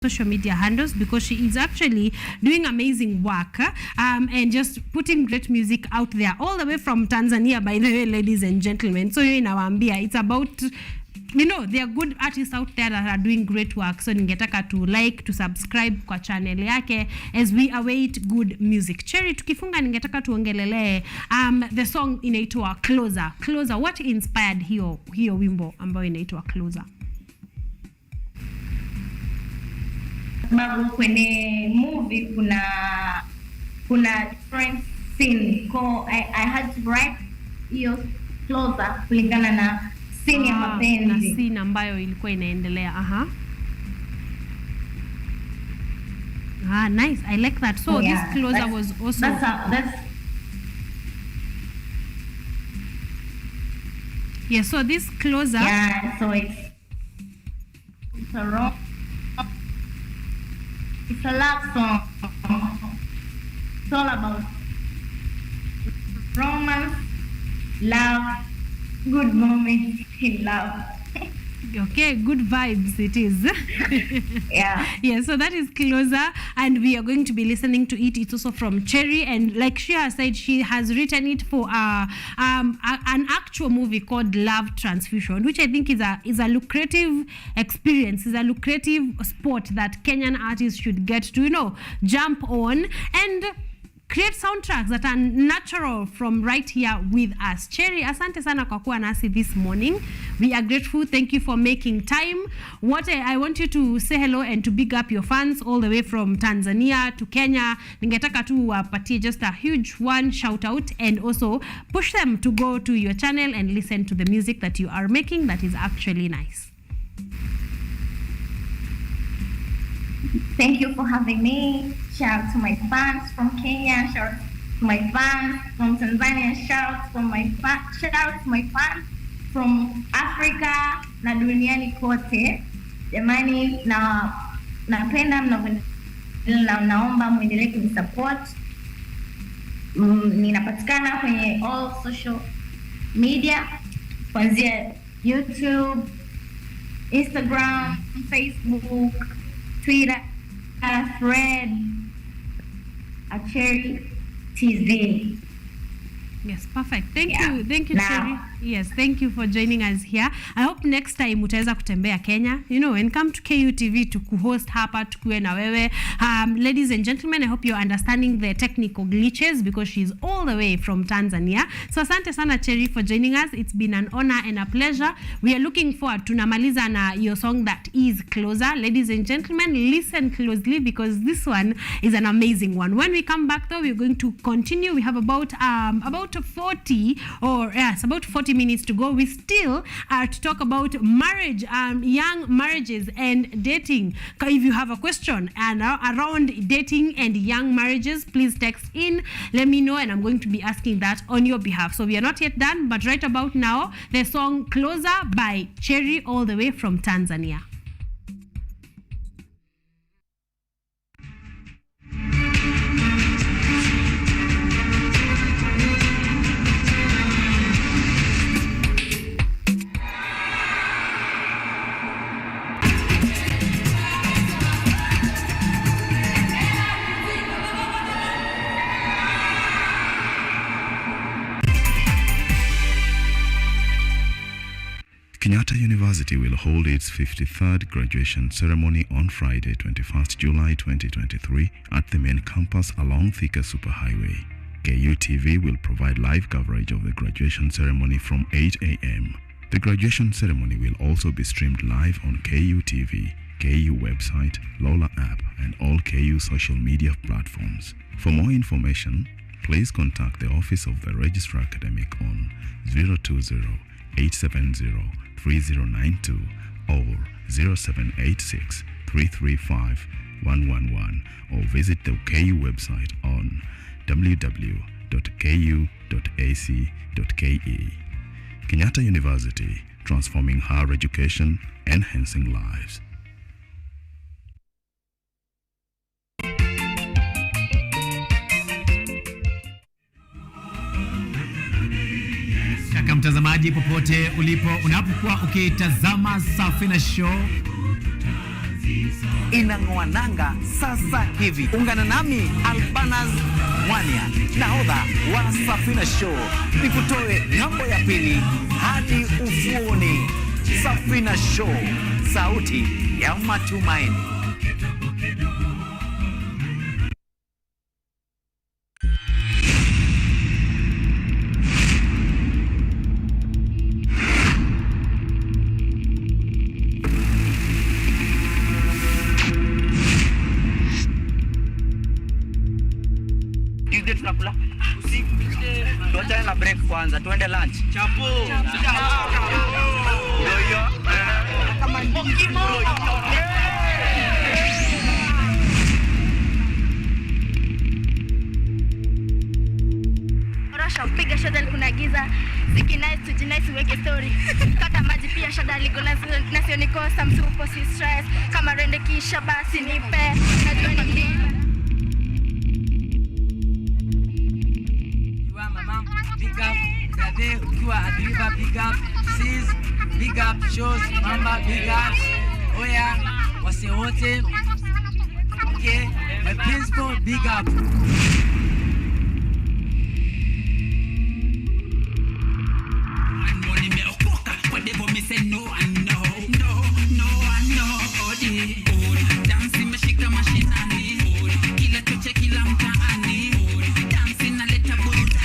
social media handles, because she is actually doing amazing work and just putting great music out there all the way from Tanzania, by the way, ladies and gentlemen. So in our Ambia, it's about, you know, there are good artists out there that are doing great work. So ningetaka to like, to subscribe kwa channel yake as we await good music. Cherry, tukifunga ningetaka tuongelele the song inaitwa Closer. Closer, what inspired hiyo wimbo ambayo inaitwa Closer? Sababu kwenye movie kuna different scene. I had to write hiyo Closer kulingana na scene ya mapenzi. Na scene ambayo ilikuwa inaendelea. Nice. I like that. So this Closer was also so this Closer. Yeah, so it's a love song. It's all about romance, love, good moments in love. Okay, good vibes it is. Yeah, so that is Closer, and we are going to be listening to it. It's also from Cherry, and like she has said, she has written it for an actual movie called Love Transfusion, which I think is a lucrative experience, is a lucrative sport that Kenyan artists should get to, you know, jump on and create soundtracks that are natural from right here with us. Cherry, asante sana kwa kuwa nasi this morning. We are grateful. Thank you for making time. What I want you to say hello and to big up your fans all the way from Tanzania to Kenya. Ningetaka tu wapatie just a huge one shout out, and also push them to go to your channel and listen to the music that you are making that is actually nice. Thank you for having me. Shout out to my fans from Kenya. Shout out to my fans from Tanzania. Shout out to my fans from Africa na duniani kote. Jamani, napenda naomba muendelee kunisupport. Ninapatikana kwenye all social media, kuanzia YouTube, Instagram, Facebook, Twitter, Thread, Cherry TZ. Yes, perfect. Thank you, Cherry. Yes, thank you for joining us here. I hope next time utaweza kutembea Kenya, you know, and come to KUTV to host hapa tukue na wewe. Ladies and gentlemen, I hope you're understanding the technical glitches because she's all the way from Tanzania. So asante sana Cherry for joining us. It's been an honor and a pleasure. We are looking forward to namaliza na your song that is Closer. Ladies and gentlemen, listen closely because this one is an amazing one. When we come back though, we're going to continue. We have about 40 minutes to go. We still are to talk about marriage, young marriages and dating. If you have a question around dating and young marriages, please text in, let me know, and I'm going to be asking that on your behalf. So we are not yet done, but right about now, the song Closer by Cherry all the way from Tanzania. Kenyatta University will hold its 53rd graduation ceremony on Friday, 21st July 2023 at the main campus along Thika Superhighway. KUTV will provide live coverage of the graduation ceremony from 8 a.m. The graduation ceremony will also be streamed live on KUTV, KU website, Lola app, and all KU social media platforms. For more information, please contact the Office of the Registrar Academic on 020-870-3092 or 0786-335-111 or visit the KU website on www.ku.ac.ke. Kenyatta University, transforming higher education, enhancing lives. Kaka mtazamaji popote ulipo, unapokuwa ukitazama Safina Show, inang'oa nanga sasa hivi. Ungana nami Albanas Mwania, nahodha wa Safina Show, nikutoe ng'ambo ya pili hadi ufuoni. Safina Show, sauti ya matumaini. Tunakula usiku, tuachane na break kwanza, tuende lunch. Chapo. Yoyo. Kama mokimo. Rasha piga shada kuna giza. Siki nice tujinise weke story. Kata maji pia shada liko nasio nikosa msupo si stress. Kama rende kisha basi nipe. Najua ni big up, Brother, ukiwa at River, big up, Sis, big up, Shows, Mama, big ups, Oya, wase wote, okay, my principal, big up. Money me okoka, whatever me say no and no, I know, dancing me shika mashinani, kila choche kila mtaani, dancing na leta burudani.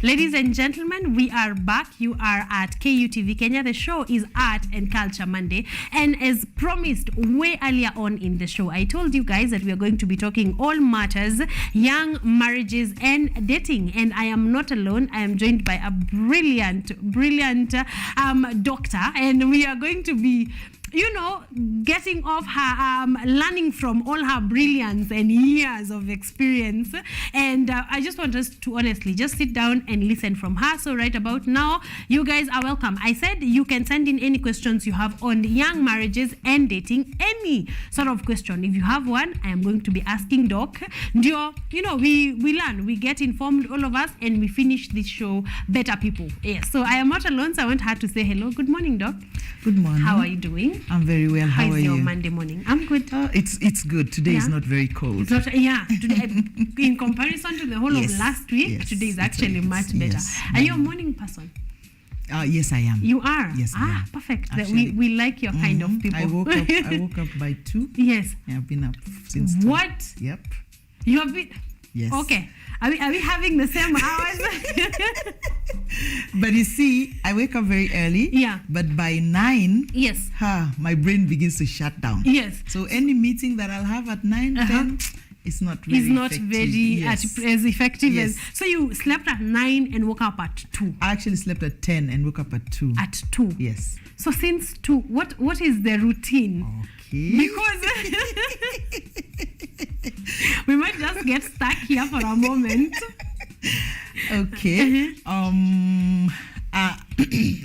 Ladies and gentlemen, we are back. You are at KUTV Kenya. The show is Art and Culture Monday. And as promised way earlier on in the show, I told you guys that we are going to be talking all matters, young marriages and dating. And I am not alone. I am joined by a brilliant doctor. And we are going to be, you know, getting off her, learning from all her brilliance and years of experience. And I just want us to honestly just sit down and listen from her. So right about now, you guys are welcome. I said you can send in any questions you have on young marriages and dating, any sort of question. If you have one, I am going to be asking Doc. Ndio, you know, we learn, we get informed, all of us, and we finish this show better people. Yes, so I am not alone, so I want her to say hello. Good morning, Doc. Good morning. How are you doing? I'm very well. How are you? How's your Monday morning? I'm good. It's good. Today is not very cold. It's not, today, in comparison to the whole of last week, today is actually much better. Yes. Are you a morning person? Yes, I am. You are? Yes, I am. Perfect. Actually, We like your kind of people. I woke up by 2. Yes. I've been up since 2. What? Yep. You have been? Yes. Okay. Are we having the same hours? But you see, I wake up very early. Yeah. But by 9, Yes. my brain begins to shut down. Yes. So any meeting that I'll have at 9, 10, it's not very It's not effective. very Yes. as effective Yes. as. So you slept at 9 and woke up at 2. I actually slept at 10 and woke up at 2. At 2. Yes. So since 2, what is the routine? Okay. Because we might just get stuck here for a moment. Okay.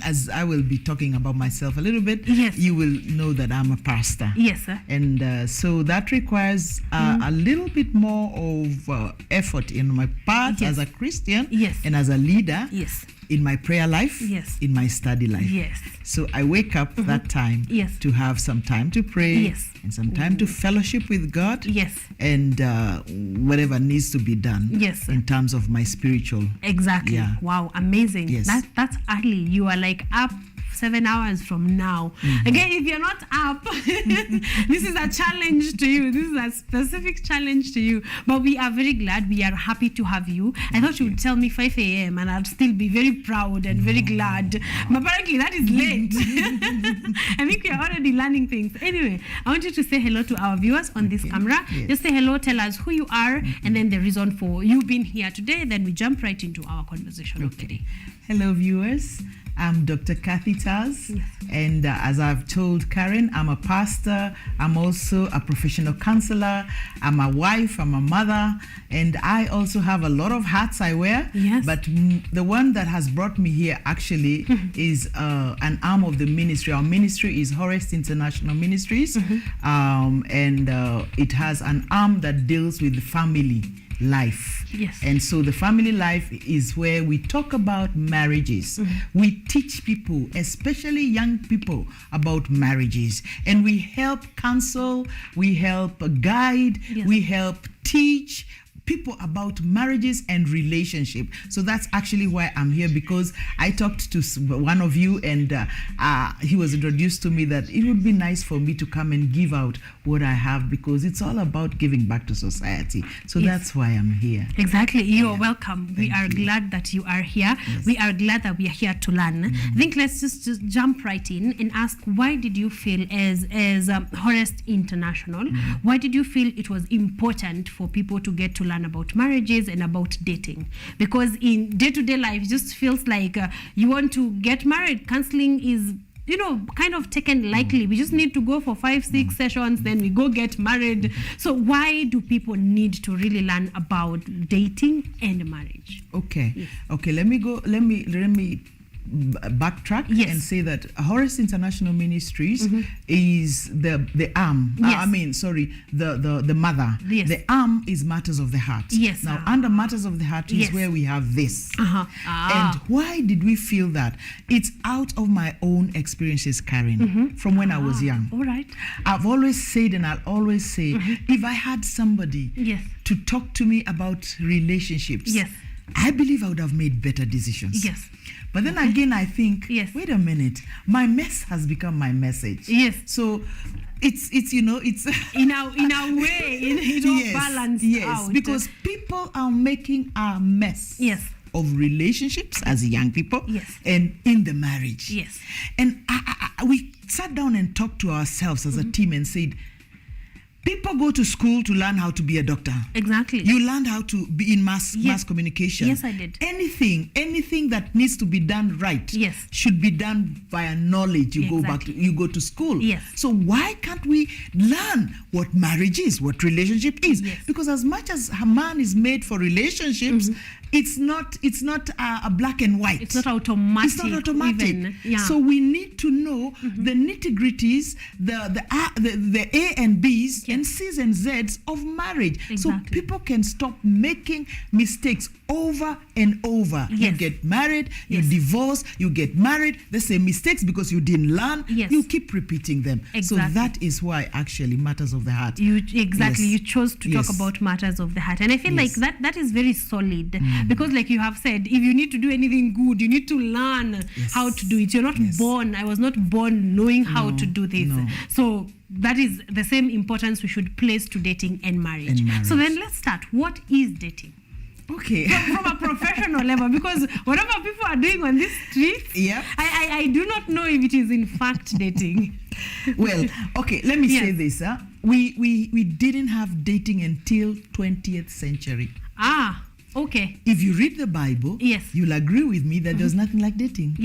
As I will be talking about myself a little bit, Yes. you will know that I'm a pastor. Yes, sir. And so that requires a little bit more of effort in my part Yes. as a Christian Yes. and as a leader Yes. in my prayer life, Yes. in my study life. Yes. So I wake up that time Yes. to have some time to pray Yes. and some time to fellowship with God Yes. and whatever needs to be done Yes. in terms of my spiritual. Exactly. Yeah. Wow, amazing. Yes. That's early. You are like up 7 hours from now. Again, if you're not up, this is a challenge to you. This is a specific challenge to you. But we are very glad. We are happy to have you. I thought you would tell me 5 a.m. and I'd still be very proud and very glad. But apparently that is late. I think we are already learning things. Anyway, I want you to say hello to our viewers on this camera. Yes. Just say hello, tell us who you are, and then the reason for you being here today. Then we jump right into our conversation of today. Hello, viewers. I'm Dr. Kathy Taz, and as I've told Karen, I'm a pastor. I'm also a professional counselor. I'm a wife. I'm a mother, and I also have a lot of hats I wear. Yes. But the one that has brought me here actually is an arm of the ministry. Our ministry is Horest International Ministries, and it has an arm that deals with family life. Yes. And so the family life is where we talk about marriages. We teach people, especially young people, about marriages. And we help counsel, we help guide, we help teach people about marriages and relationship. So that's actually why I'm here, because I talked to one of you, and he was introduced to me that it would be nice for me to come and give out what I have, because it's all about giving back to society. So that's why I'm here. Exactly. You're welcome. We are glad that you are here. We are glad that we are here to learn. I think let's just jump right in and ask, why did you feel as Horest International, why did you feel it was important for people to get to learn about marriages and about dating? Because in day-to-day life, it just feels like you want to get married. Counseling is, you know, kind of taken lightly. We just need to go for 5-6 sessions, then we go get married. So why do people need to really learn about dating and marriage? Okay. Okay, let me backtrack and say that Horest International Ministries is the arm. The mother. Yes. The arm is Matters of the Heart. Yes. Now, under Matters of the Heart is where we have this. And why did we feel that? It's out of my own experiences, Karen, from when I was young. All right. I've always said, and I'll always say, if I had somebody to talk to me about relationships, I believe I would have made better decisions. Yes. But then again, I think, wait a minute, my mess has become my message. Yes. So it's you know, it's in a way, it all balanced out. Because people are making a mess. Of relationships as young people, and in the marriage. And we sat down and talked to ourselves as a team and said, people go to school to learn how to be a doctor. Exactly. You learned how to be in mass communication. Yes, I did. Anything that needs to be done right should be done via knowledge. You go to school. So why can't we learn what marriage is, what relationship is? Because as much as a man is made for relationships, it's not a black and white. It's not automatic. It's not automatic. Even. So we need to know the nitty-gritties, the A and B's and C's and Z's of marriage. So people can stop making mistakes over and over. You get married, you divorce, you get married, the same mistakes because you didn't learn. You keep repeating them. So that is why actually Matters of the Heart. You chose to talk about Matters of the Heart. And I feel like that is very solid. Because like you have said, if you need to do anything good, you need to learn how to do it. You're not born. I was not born knowing how to do this. So that is the same importance we should place to dating and marriage. So then let's start. What is dating? Okay. From a professional level, because whatever people are doing on this street, I do not know if it is in fact dating. Well, okay, let me say this. We didn't have dating until 20th century. Okay. If you read the Bible, you'll agree with me that there's nothing like dating.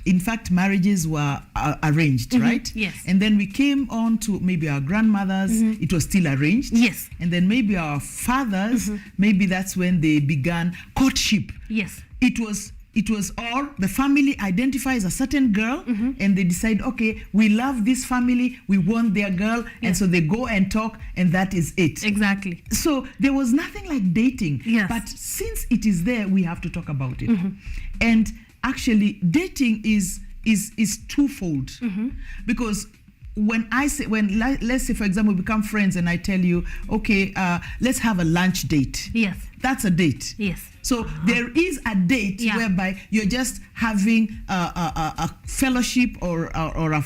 In fact, marriages were arranged, right? And then we came on to maybe our grandmothers, it was still arranged. And then maybe our fathers, maybe that's when they began courtship. It was all the family identifies a certain girl and they decide, okay, we love this family, we want their girl, and so they go and talk, and that is it. Exactly. So there was nothing like dating. But since it is there, we have to talk about it. And actually, dating is twofold, because when let's say, for example, we become friends and I tell you, okay, let's have a lunch date. Yes. That's a date. Yes. So there is a date whereby you're just having a fellowship or a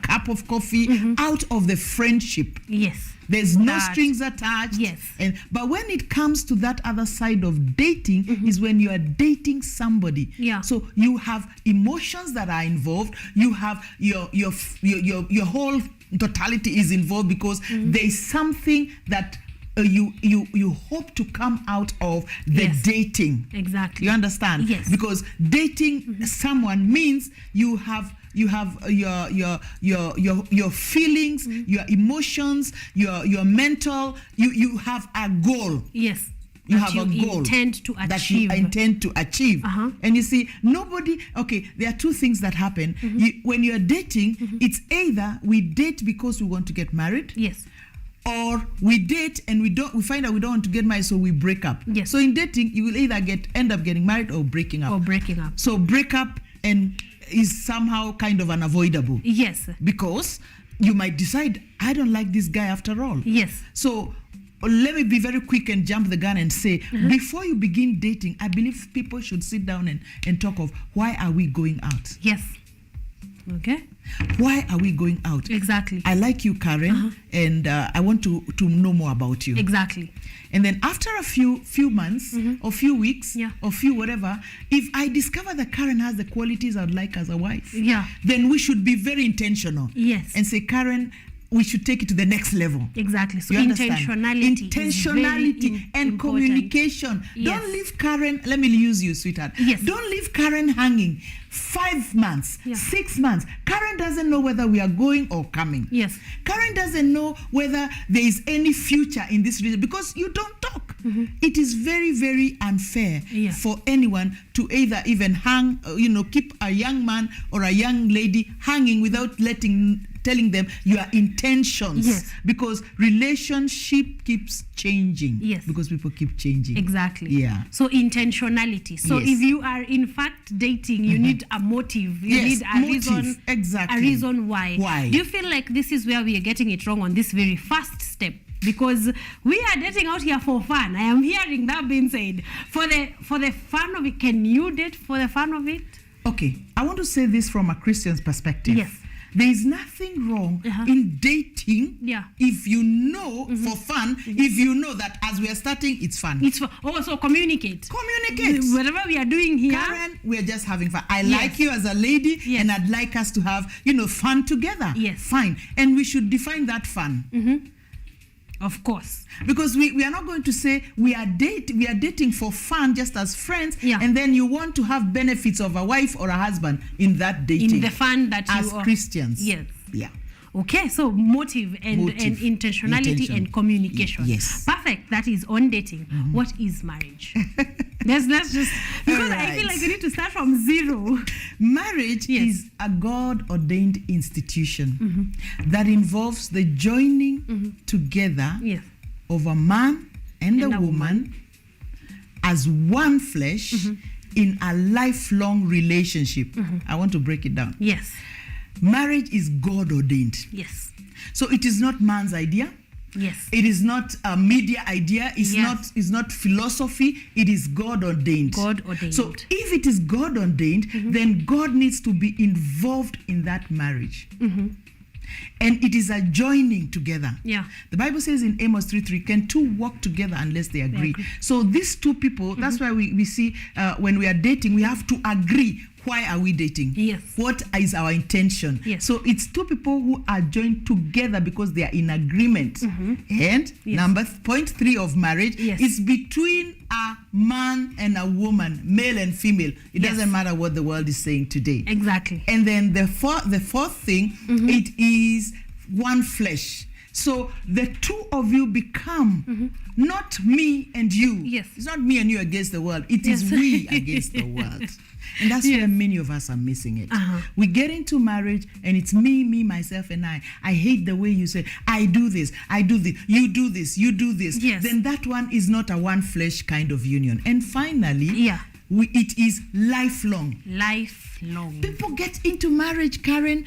cup of coffee out of the friendship. Yes. There's no strings attached. Yes. But when it comes to that other side of dating is when you are dating somebody. Yeah. So you have emotions that are involved. You have your whole totality is involved because there is something that you hope to come out of the dating. Exactly. You understand? Yes. Because dating someone means you have your feelings, your emotions, your mental. You have a goal. Yes. You have a goal intend to achieve. that you intend to achieve. And you see, nobody. Okay, there are two things that happen when you are dating. It's either we date because we want to get married. Yes. Or we date and we find out we don't want to get married, so we break up. Yes. So in dating, you will either end up getting married or breaking up. So break up is somehow kind of unavoidable. Yes. Because you might decide, I don't like this guy after all. Yes. So let me be very quick and jump the gun and say, before you begin dating, I believe people should sit down and talk of why are we going out? Yes. Okay. Why are we going out? Exactly. I like you, Karen, and I want to know more about you. Exactly. And then after a few months or few weeks or few whatever, if I discover that Karen has the qualities I'd like as a wife, then we should be very intentional. Yes. And say, Karen, we should take it to the next level. Exactly. So intentionality and important. Communication. Yes. Don't leave Karen, let me use you, sweetheart. Yes. Don't leave Karen hanging 5 months, 6 months. Karen doesn't know whether we are going or coming. Yes. Karen doesn't know whether there is any future in this region because you don't talk. It is very, very unfair for anyone to either even hang, keep a young man or a young lady hanging without telling them your intentions. Yes. Because relationship keeps changing. Yes. Because people keep changing. Exactly. Yeah. So intentionality. So if you are in fact dating, you need a motive. You need a reason. Exactly. A reason why. Why? Do you feel like this is where we are getting it wrong on this very first step? Because we are dating out here for fun. I am hearing that being said. For the fun of it, can you date for the fun of it? Okay. I want to say this from a Christian's perspective. Yes. There is nothing wrong in dating if you know for fun, if you know that as we are starting, it's fun. It's fun. Oh, so communicate. Communicate. Whatever we are doing here. Karen, we are just having fun. I like you as a lady and I'd like us to have, fun together. Yes. Fine. And we should define that fun. Of course. Because we are not going to say we are dating for fun just as friends and then you want to have benefits of a wife or a husband in that dating. In the fun that as you are. Christians. Yes. Yeah. Okay, so motive and intentionality and communication. Yes. Perfect. That is on dating. What is marriage? let's just, because I feel like we need to start from zero. Marriage is a God-ordained institution that involves the joining together of a man and a woman as one flesh in a lifelong relationship. I want to break it down. Yes. Marriage is God-ordained. Yes. So it is not man's idea. Yes. It is not a media idea. It's not philosophy. It is God-ordained. God-ordained. So if it is God-ordained, then God needs to be involved in that marriage. And it is a joining together. Yeah. The Bible says in Amos 3:3, can two walk together unless they agree? So these two people, that's why we see when we are dating, we have to agree. Why are we dating? Yes. What is our intention? Yes. So it's two people who are joined together because they are in agreement. And point 3 of marriage is between a man and a woman, male and female. It doesn't matter what the world is saying today. Exactly. And then the fourth thing, it is one flesh. So the two of you become not me and you. Yes. It's not me and you against the world. It is we against the world. And that's where many of us are missing it. We get into marriage and it's me, myself, and I. I hate the way you say, I do this, you do this, you do this. Yes. Then that one is not a one flesh kind of union. And finally, it is lifelong. Lifelong. People get into marriage, Karen.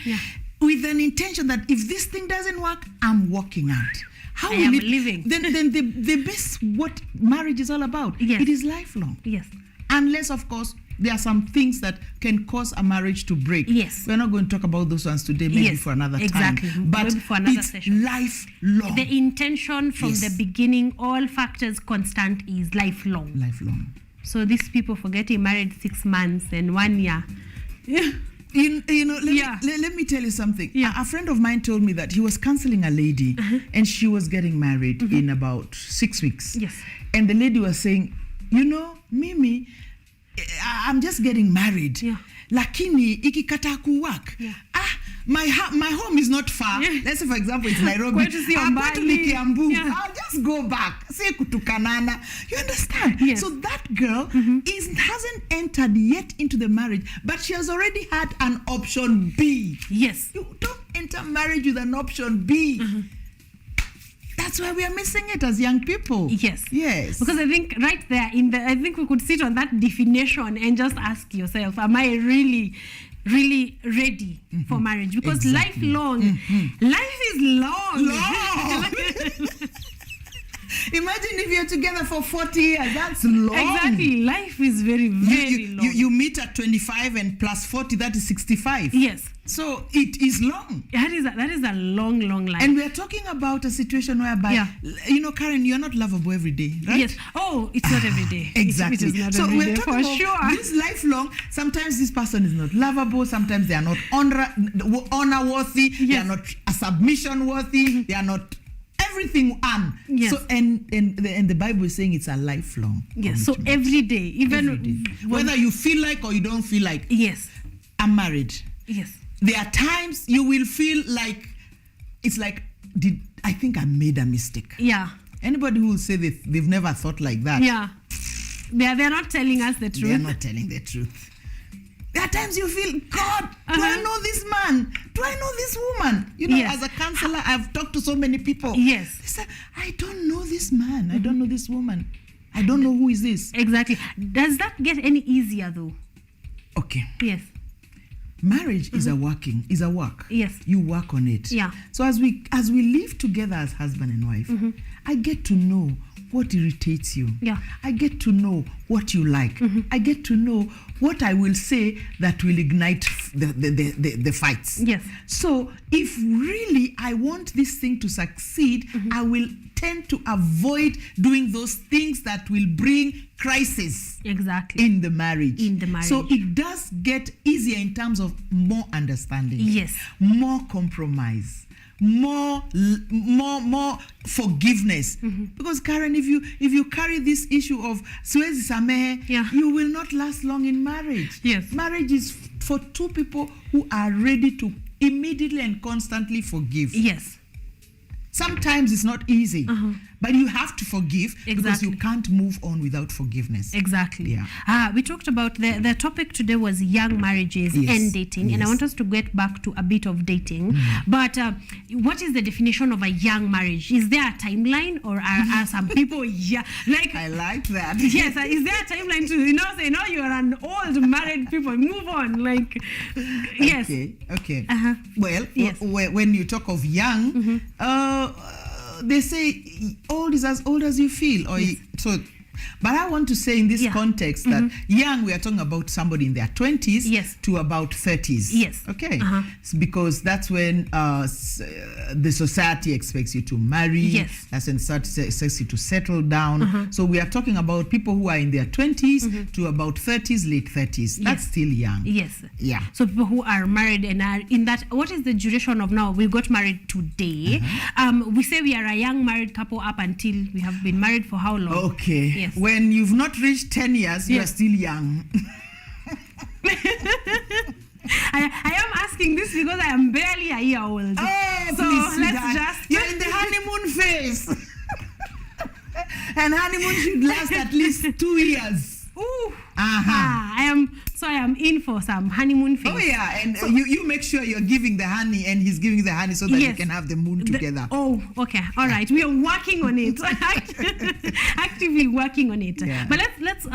with an intention that if this thing doesn't work, I'm walking out. How I will am it, living. Then they base what marriage is all about. Yes. It is lifelong. Yes. Unless, of course, there are some things that can cause a marriage to break. Yes. We're not going to talk about those ones today, maybe for another exactly. time. But maybe for another it's session. lifelong. The intention from Yes. the beginning, all factors constant, is lifelong. Lifelong. So these people for getting married 6 months and 1 year. You know, let me tell you something. Yeah. A friend of mine told me that he was counseling a lady and she was getting married in about 6 weeks. Yes. And the lady was saying, you know, Mimi, I'm just getting married. Yeah. Lakini ikikata kuwak. Yeah. My home is not far. Yeah. Let's say, for example, it's Nairobi. Kwetu sio Hapa tu ni mbali. Kiambu. Yeah. I'll just go back. Si kutukanana. You understand? Yes. So that girl hasn't entered yet into the marriage, but she has already had an option B. Yes. You don't enter marriage with an option B. That's why we are missing it as young people. Yes. Yes. Because I think right there I think we could sit on that definition and just ask yourself, am I really ready for marriage? Because lifelong, life is long. Imagine if you're together for 40 years. That's long. Exactly. Life is very long. You meet at 25 and plus 40, that is 65. Yes. So it is long. That is a long life. And we are talking about a situation whereby, you know, Karen, you're not lovable every day, right? Yes. Oh, it's not every day. Exactly. It is not so every we're day, talking for about sure. this lifelong. Sometimes this person is not lovable. Sometimes they are not honor worthy. Yes. They are not a submission worthy. They are not everything. Yes. So and the Bible is saying it's a lifelong. Yes. So commitment. every day, even Every day. Whether you feel like or you don't feel like. Yes. I'm married. Yes. There are times you will feel like it's like, I think I made a mistake. Yeah. Anybody who will say they've never thought like that. Yeah. They're not telling us the truth. They're not telling the truth. There are times you feel, God, do I know this man? Do I know this woman? You know, Yes. as a counselor, I've talked to so many people. Yes. They say, I don't know this man. I don't know this woman. I don't know who is this. Exactly. Does that get any easier though? Okay. Yes. Marriage is a work. Yes. You work on it. Yeah. So as we live together as husband and wife, I get to know what irritates you. Yeah. I get to know what you like. I get to know what I will say that will ignite the fights. Yes. So if really I want this thing to succeed, I will tend to avoid doing those things that will bring crisis. Exactly. In the marriage. So it does get easier in terms of more understanding. Yes. More compromise. More forgiveness. Because Karen, if you carry this issue of siwezi samehe, you will not last long in marriage. Yes. Marriage is for two people who are ready to immediately and constantly forgive. Yes. Sometimes it's not easy, but you have to forgive because you can't move on without forgiveness. Exactly. Yeah. We talked about the topic today was young marriages and dating, and I want us to get back to a bit of dating. But what is the definition of a young marriage? Is there a timeline, or are some people like? I like that. Yes. Is there a timeline to say no, you are an old married people, move on? Like, yes. Okay. Well, when you talk of young, they say old is as old as you feel, or but I want to say in this context that young, we are talking about somebody in their 20s to about 30s. Yes. Okay. It's because that's when the society expects you to marry. Yes. That's when society expects you to settle down. So we are talking about people who are in their 20s to about 30s, late 30s. That's still young. Yes. Yeah. So people who are married and are in that, what is the duration of now? We got married today. We say we are a young married couple up until we have been married for how long? Okay. Yes. When you've not reached 10 years, you are still young. I am asking this because I am barely a year old. Oh, so please, let's just... You're in the honeymoon phase. And honeymoon should last at least 2 years. Ooh. I am So I am in for some honeymoon phase. Oh yeah, and you make sure you're giving the honey and he's giving the honey so that you can have the moon together. Okay, all right. We are working on it. Actively working on it. Yeah. But let's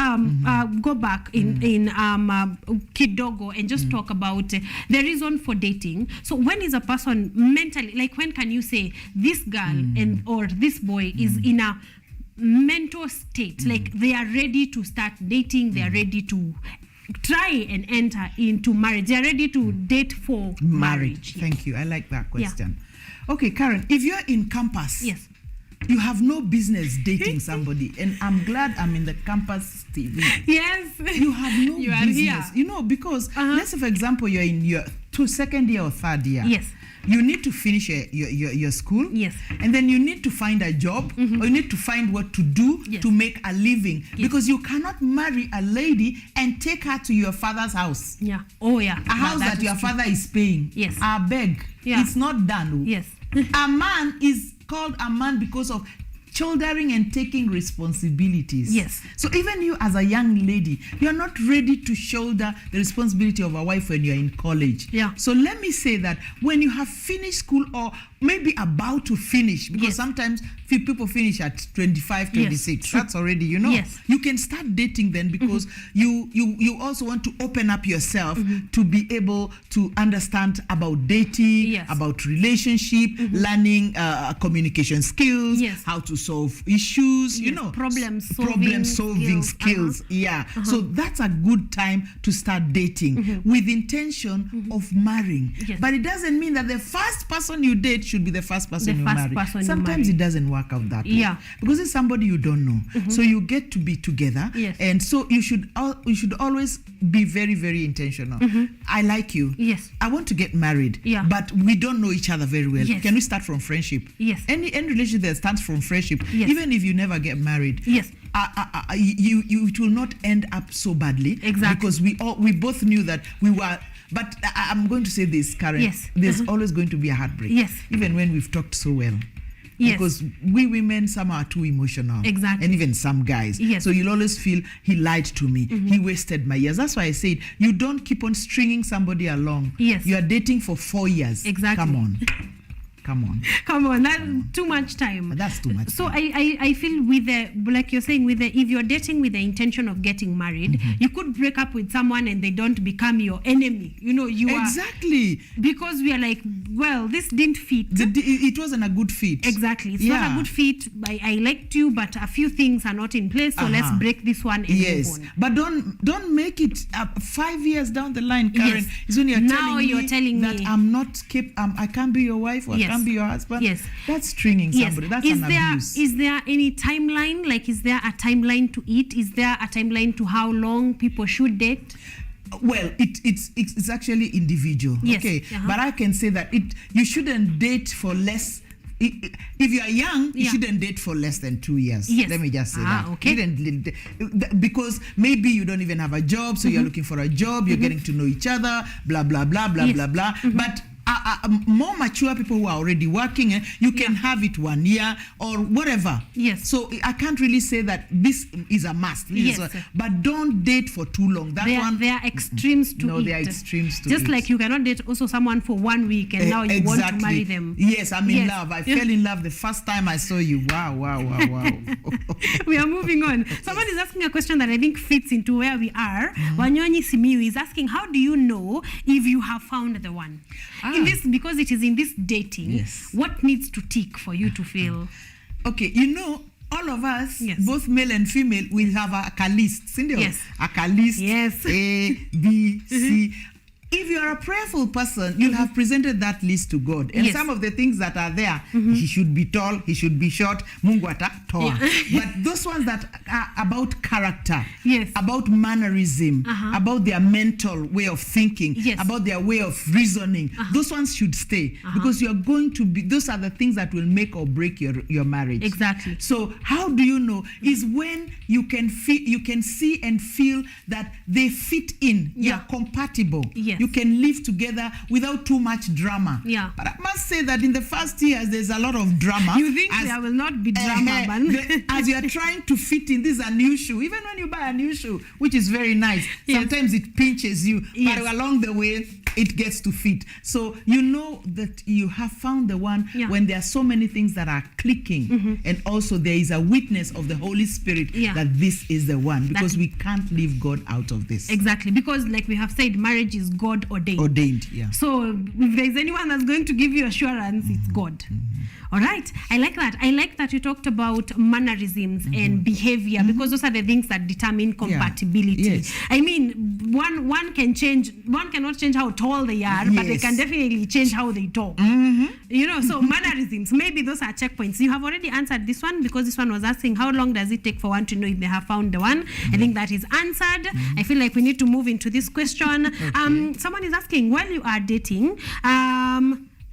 go back in kidogo and just talk about the reason for dating. So when is a person mentally, like when can you say this girl or this boy is in a mental state, like they are ready to start dating, they are ready to try and enter into marriage, they are ready to date for marriage. Thank you. I like that question. Okay, Karen, if you're in campus, you have no business dating somebody, and I'm glad I'm in the campus TV. Yes, you have no business. Here. You know, because let's say, for example, you're in your second year or third year. Yes. You need to finish your school. Yes. And then you need to find a job, or you need to find what to do to make a living. Yes. Because you cannot marry a lady and take her to your father's house. Yeah. Oh, yeah. A house that your father is paying. Yes. I beg. Yeah. It's not done. Yes. A man is called a man because of shouldering and taking responsibilities. Yes. So even you as a young lady, you're not ready to shoulder the responsibility of a wife when you're in college. Yeah. So let me say that when you have finished school or maybe about to finish, because sometimes people finish at 25, 26. That's already, you know. Yes. You can start dating then because you also want to open up yourself to be able to understand about dating, about relationship, learning communication skills, how to solve issues, you know, problem solving skills. So that's a good time to start dating with intention of marrying. But it doesn't mean that the first person you date should be the first person you marry. Sometimes it doesn't work out that way. Because it's somebody you don't know. So you get to be together. And so you should always be very, very intentional. I like you. Yes. I want to get married. But we don't know each other very well. Can we start from friendship? Yes. Any relationship that starts from friendship, even if you never get married, it will not end up so badly. Exactly. Because we both knew that we were. But I'm going to say this, Karen. There's always going to be a heartbreak. Even when we've talked so well. Because we women, some are too emotional. Exactly. And even some guys. So you'll always feel he lied to me. He wasted my years. That's why I said you don't keep on stringing somebody along. You are dating for 4 years. Exactly. Come on. That's too much time. That's too much. So I feel with the, like you're saying, if you're dating with the intention of getting married, you could break up with someone and they don't become your enemy. You know, exactly. Because we are like, well, this didn't fit. It wasn't a good fit. Exactly. It's not a good fit. I liked you, but a few things are not in place. So let's break this one and move on. But don't make it 5 years down the line, Karen. It's when you're telling me that I'm not I can't be your wife or I can't be your husband. That's stringing somebody. That's an abuse. Is there any timeline? Like, is there a timeline to it? Is there a timeline to how long people should date? Well, it's actually individual. Okay, but I can say that you shouldn't date for less. If you are young, you shouldn't date for less than 2 years. Let me just say that. Okay. Because maybe you don't even have a job, so you're looking for a job, you're getting to know each other, blah, blah, blah, blah, blah, blah. But more mature people who are already working, you can have it 1 year or whatever. So I can't really say that this is a must. But don't date for too long. There are extremes to it. No, there are extremes to it. Just like you cannot date also someone for 1 week and now you want to marry them. Yes, I'm in love. I fell in love the first time I saw you. Wow. We are moving on. Someone is asking a question that I think fits into where we are. Wanyonyi Simiu is asking, how do you know if you have found the one? Because it is in this dating, what needs to tick for you to feel? Okay, you know, all of us, both male and female, will have a list. A list. A, B, C. If you are a prayerful person, you'll have presented that list to God. And some of the things that are there, he should be tall, he should be short, Mungu atatoa. But those ones that are about character, about mannerism, about their mental way of thinking, about their way of reasoning, those ones should stay. Because you are going to be, those are the things that will make or break your marriage. Exactly. So how do you know? Is when you can see and feel that they fit in, you're compatible. Yes. You can live together without too much drama. Yeah. But I must say that in the first years, there's a lot of drama. You think there will not be drama, man? As you are trying to fit in, this is a new shoe. Even when you buy a new shoe, which is very nice, Yes. sometimes it pinches you, Yes. but along the way, it gets to fit. So you know that you have found the one when there are so many things that are clicking, and also there is a witness of the Holy Spirit that this is the one, because we can't leave God out of this. Exactly, because like we have said, marriage is God ordained. Ordained, yeah. So if there's anyone that's going to give you assurance, it's God. All right, I like that. I like that you talked about mannerisms and behavior, because those are the things that determine compatibility. Yes. I mean, one cannot change how tall they are, but they can definitely change how they talk. You know, so mannerisms, maybe those are checkpoints. You have already answered this one, because this one was asking how long does it take for one to know if they have found the one. I think that is answered. I feel like we need to move into this question. Someone is asking, while you are dating,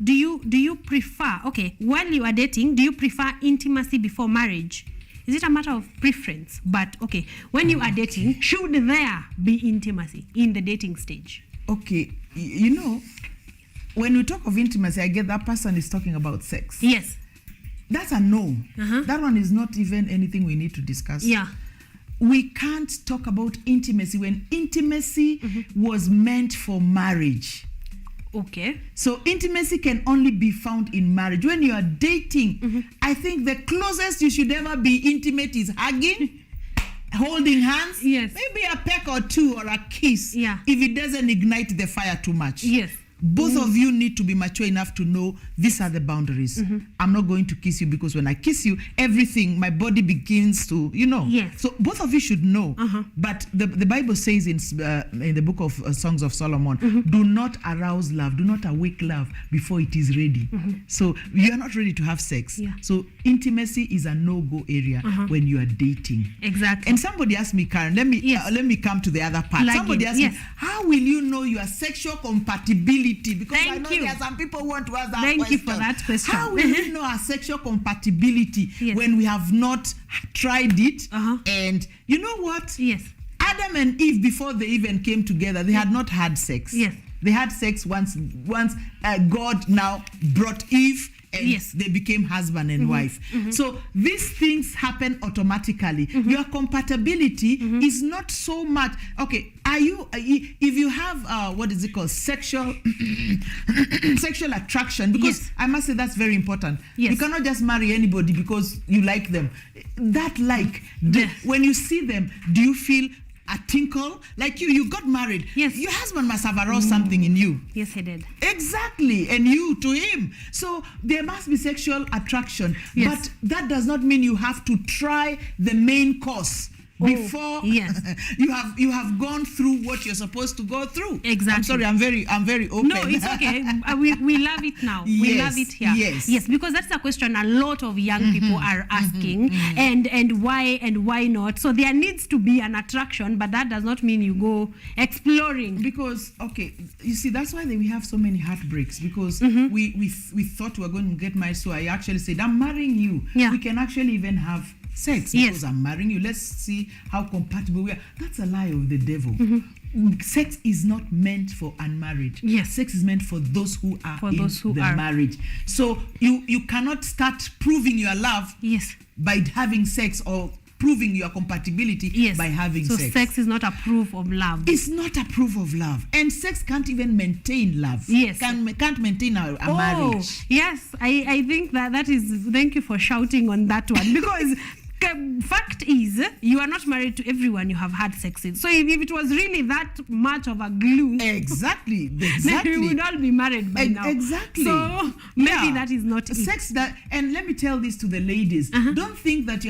do you prefer, while you are dating, do you prefer intimacy before marriage? Is it a matter of preference? But when you are dating, should there be intimacy in the dating stage? Okay, you know, when we talk of intimacy, I get that person is talking about sex. Yes. That's a no. That one is not even anything we need to discuss. Yeah. We can't talk about intimacy when intimacy was meant for marriage. Okay. So intimacy can only be found in marriage. When you are dating, I think the closest you should ever be intimate is hugging, holding hands, maybe a peck or two or a kiss, if it doesn't ignite the fire too much. Yes. Both of you need to be mature enough to know these are the boundaries. I'm not going to kiss you, because when I kiss you, everything, my body begins to, you know. Yes. So both of you should know. But the Bible says in the book of Songs of Solomon, do not arouse love, do not awake love before it is ready. So you are not ready to have sex. So intimacy is a no-go area when you are dating. Exactly. And somebody asked me, Karen, let me come to the other part. Somebody asked me, how will you know your sexual compatibility? Because I know there are some people who want to ask that question. Thank you for that question. How will we know our sexual compatibility when we have not tried it? And you know what? Yes. Adam and Eve, before they even came together, they had not had sex. Yes. They had sex once God now brought Eve, and they became husband and wife. So these things happen automatically. Your compatibility is not so much. Okay, if you have what is it called, sexual attraction, because I must say that's very important. You cannot just marry anybody because you like them. That when you see them, do you feel a tinkle? Like you got married. Yes. Your husband must have aroused something in you. Yes, he did. Exactly. And you to him. So there must be sexual attraction. Yes. But that does not mean you have to try the main course before you have gone through what you're supposed to go through. Exactly. I'm sorry, I'm very open. No, it's okay. We love it now. We love it here. Yes, because that's a question a lot of young people are asking, and why not? So there needs to be an attraction, but that does not mean you go exploring. Because you see, that's why we have so many heartbreaks, because we thought we were going to get married. So I actually said, I'm marrying you. We can actually even have sex because I'm marrying you. Let's see how compatible we are. That's a lie of the devil. Sex is not meant for unmarried. Yes. Sex is meant for those who are marriage. So you cannot start proving your love by having sex, or proving your compatibility by having sex. So sex is not a proof of love. It's not a proof of love. And sex can't even maintain love. Yes. Can't maintain a marriage. Yes. I think that is, thank you for shouting on that one, because fact is, you are not married to everyone you have had sex with. So if it was really that much of a glue, exactly, then we would all be married by now. Exactly. So maybe that is not sex. And let me tell this to the ladies: don't think that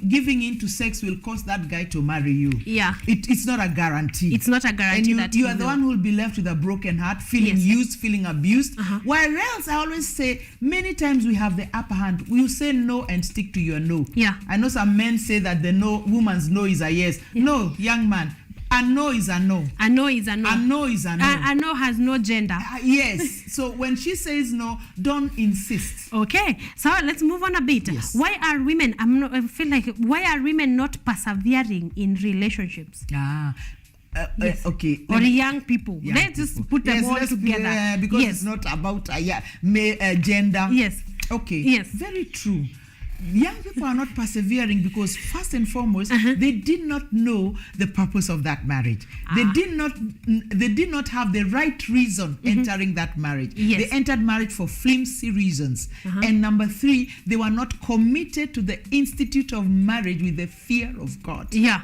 giving into sex will cause that guy to marry you. Yeah, it's not a guarantee. It's not a guarantee that you are the one who will be left with a broken heart, feeling used, feeling abused. Whereas I always say, many times we have the upper hand. We will say no and stick to your no. Yeah, I know some men say that the no, woman's no is a yes. No, young man, a no is a no. A no is a no. A no is a no. A no has no gender. Yes. So when she says no, don't insist. Okay. So let's move on a bit. Yes. Why are women? Why are women not persevering in relationships? Yes. Okay. Or young people. Young Let's just people. put them all let's together. because yes. it's not about gender. Yes. Okay. Yes. Very true. Young people are not persevering because first and foremost, they did not know the purpose of that marriage. They did not have the right reason entering that marriage. Yes. They entered marriage for flimsy reasons. And number 3, they were not committed to the institute of marriage with the fear of God. Yeah.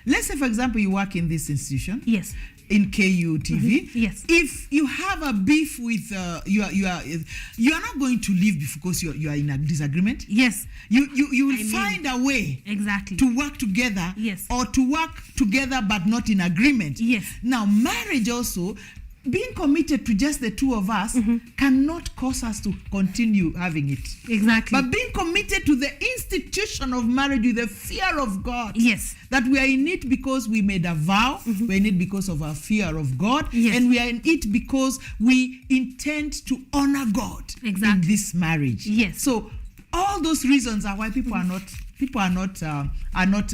Let's say, for example, you work in this institution. Yes. In KUTV. Yes. If you have a beef with you are not going to leave because you are in a disagreement. Yes. You will find a way exactly to work together. Yes. Or to work together but not in agreement. Yes. Now marriage also, being committed to just the two of us cannot cause us to continue having it. Exactly. But being committed to the institution of marriage with the fear of God. Yes. That we are in it because we made a vow, we're in it because of our fear of God, Yes. and we are in it because we intend to honor God in this marriage. Yes. So all those reasons are why people are not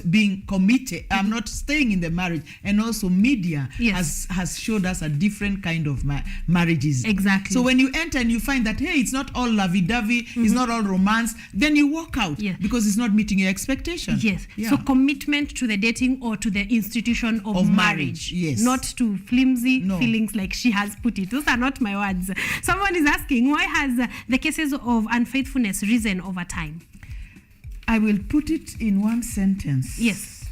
being committed, not staying in the marriage. And also media has showed us a different kind of marriages. Exactly. So when you enter and you find that, hey, it's not all lovey-dovey, it's not all romance, then you walk out because it's not meeting your expectation. Yes. Yeah. So commitment to the dating or to the institution of marriage. Yes. Not to flimsy feelings like she has put it. Those are not my words. Someone is asking, why has the cases of unfaithfulness risen over time? I will put it in one sentence. Yes.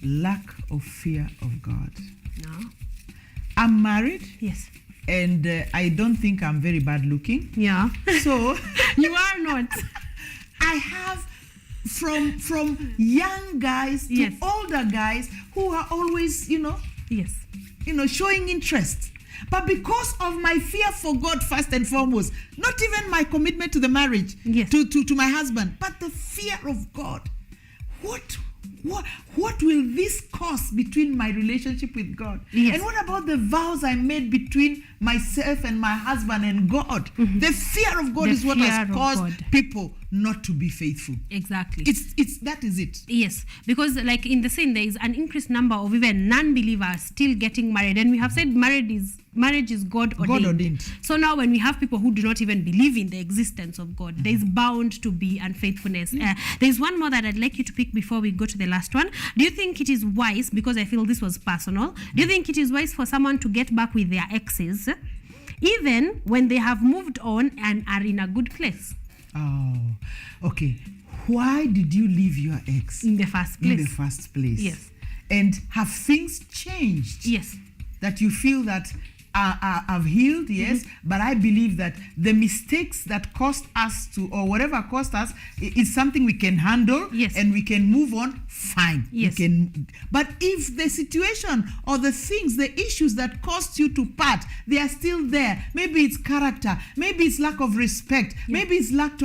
Lack of fear of God. No. I'm married. Yes. And I don't think I'm very bad looking. Yeah. So you are not. I have from young guys to older guys who are always, showing interest. But because of my fear for God, first and foremost, not even my commitment to the marriage, to my husband, but the fear of God. What will this cause between my relationship with God? Yes. And what about the vows I made between myself and my husband and God? The fear of God is what has caused people not to be faithful. Exactly. That is it. Yes, because like in the scene, there is an increased number of even non-believers still getting married, and we have said marriage is God ordained. So now when we have people who do not even believe in the existence of God, there is bound to be unfaithfulness. There is one more that I'd like you to pick before we go to the last one. Do you think it is wise, because I feel this was personal, do you think it is wise for someone to get back with their exes even when they have moved on and are in a good place? Oh, okay. Why did you leave your ex? In the first place. In the first place. Yes. And have things changed? Yes. That you feel that I've healed, yes, but I believe that the mistakes that cost us or whatever cost us is something we can handle, and we can move on, fine. Yes. But if the situation or the things, the issues that cost you to part, they are still there. Maybe it's character, maybe it's lack of respect, maybe it's lack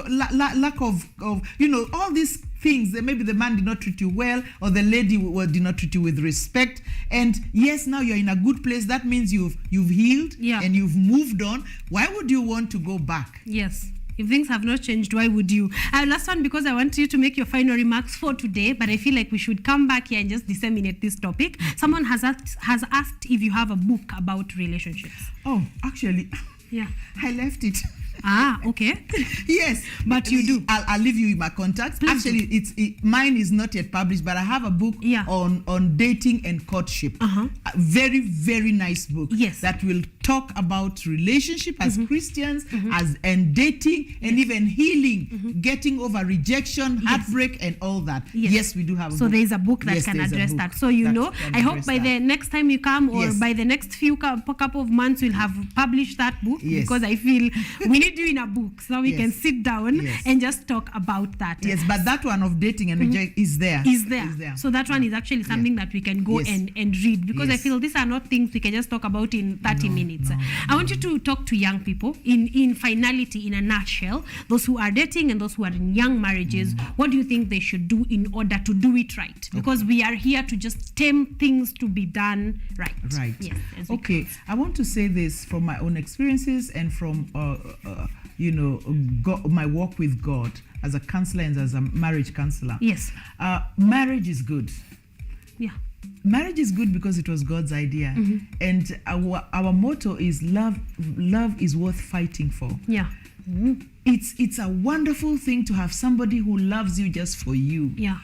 of all these things. That maybe the man did not treat you well, or the lady did not treat you with respect. And yes, now you're in a good place. That means you've healed and you've moved on. Why would you want to go back? Yes. If things have not changed, why would you? Last one, because I want you to make your final remarks for today, but I feel like we should come back here and just disseminate this topic. Someone has asked if you have a book about relationships. Oh, actually, I left it. Okay. Yes, but you do. I'll leave you my contacts. Please actually, mine is not yet published, but I have a book on dating and courtship. A very, very nice book. Yes. That will talk about relationship as Christians, and dating, and even healing, getting over rejection, heartbreak, and all that. Yes, we do have a book. So there is a book that can address that. So I hope by the next time you come, or by the next couple of months, we'll have published that book, because I feel we need you in a book so we can sit down and just talk about that. Yes, but that one of dating and rejection is there. So that one is actually something that we can go and read, because I feel these are not things we can just talk about in 30 minutes. I want you to talk to young people in finality, in a nutshell, those who are dating and those who are in young marriages. What do you think they should do in order to do it right? Because we are here to just tempt things to be done right. Right. Yes, okay. I want to say this from my own experiences and from my work with God as a counselor and as a marriage counselor. Yes. Marriage is good. Yeah. marriage is good because it was God's idea. And our motto is love is worth fighting for. Yeah. It's a wonderful thing to have somebody who loves you just for you. Yeah.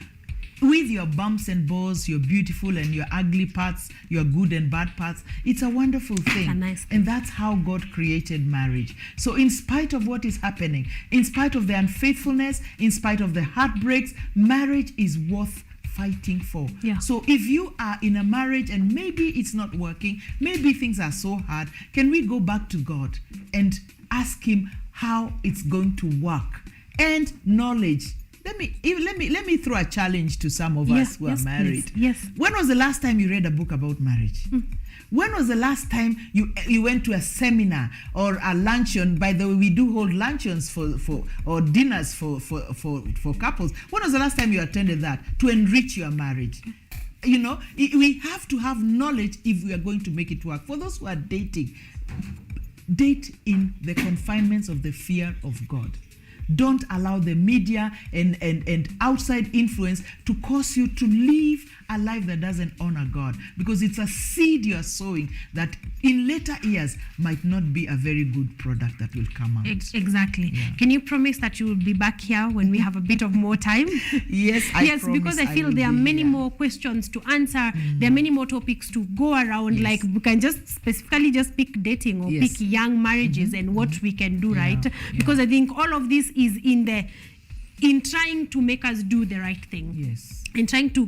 With your bumps and balls, your beautiful and your ugly parts, your good and bad parts. It's a wonderful thing. A nice thing. And that's how God created marriage. So in spite of what is happening, in spite of the unfaithfulness, in spite of the heartbreaks, marriage is worth fighting for. Yeah. So if you are in a marriage and maybe it's not working, maybe things are so hard, can we go back to God and ask him how it's going to work? And knowledge. Let me throw a challenge to some of us who are married. Please. Yes. When was the last time you read a book about marriage? When was the last time you went to a seminar or a luncheon? By the way, we do hold luncheons for or dinners for couples. When was the last time you attended that to enrich your marriage? You know, we have to have knowledge if we are going to make it work. For those who are dating, date in the confinements of the fear of God. Don't allow the media and outside influence to cause you to live a life that doesn't honor God, because it's a seed you are sowing that in later years might not be a very good product that will come out. Exactly. Yeah. Can you promise that you will be back here when we have a bit of more time? Yes, I promise. Because I feel will there are be many here. more questions to answer. There are many more topics to go around. Yes. Like we can just specifically just pick dating or Yes. pick young marriages and what we can do, right? Yeah. Because I think all of this is in trying to make us do the right thing. Yes. And trying to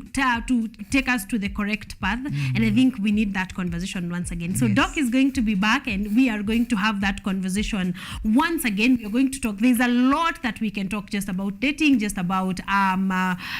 take us to the correct path. And I think we need that conversation once again. So Yes. Doc is going to be back and we are going to have that conversation once again. We are going to talk. There's a lot that we can talk just about dating, just about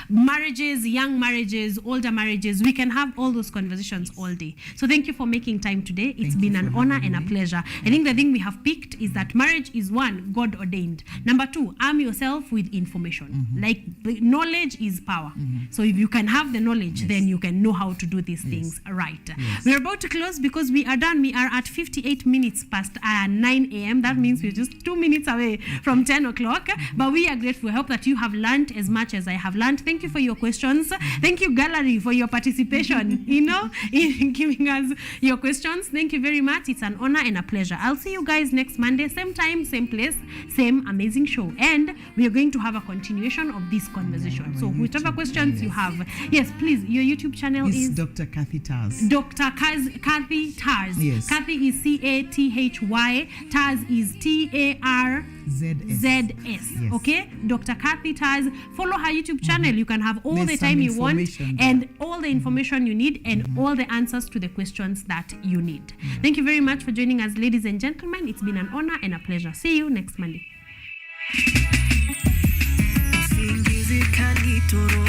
marriages, young marriages, older marriages. We can have all those conversations all day. So thank you for making time today. It's been an honor and a pleasure. I think the thing we have picked is that marriage is one, God ordained. Number two, arm yourself with information. Like knowledge is power. So if you can have the knowledge, then you can know how to do these things right. We're about to close because we are done. We are at 58 minutes past 9 a.m. That means we're just 2 minutes away from 10 o'clock. But we are grateful. I hope that you have learned as much as I have learned. Thank you for your questions. Thank you, Gallery, for your participation, in giving us your questions. Thank you very much. It's an honor and a pleasure. I'll see you guys next Monday, same time, same place, same amazing show. And we are going to have a continuation of this conversation. So whichever questions you have, yes, please, your YouTube channel is Dr. Kathy Tars. Dr. Kathy Tars. Yes. Kathy is Cathy. Tars is TARZS. Yes. Okay, Dr. Kathy Tars. Follow her YouTube channel. You can have all There's the time some you want information and there. all the information you need and all the answers to the questions that you need. Thank you very much for joining us, ladies and gentlemen. It's been an honor and a pleasure. See you next Monday. Usingizi kanitoro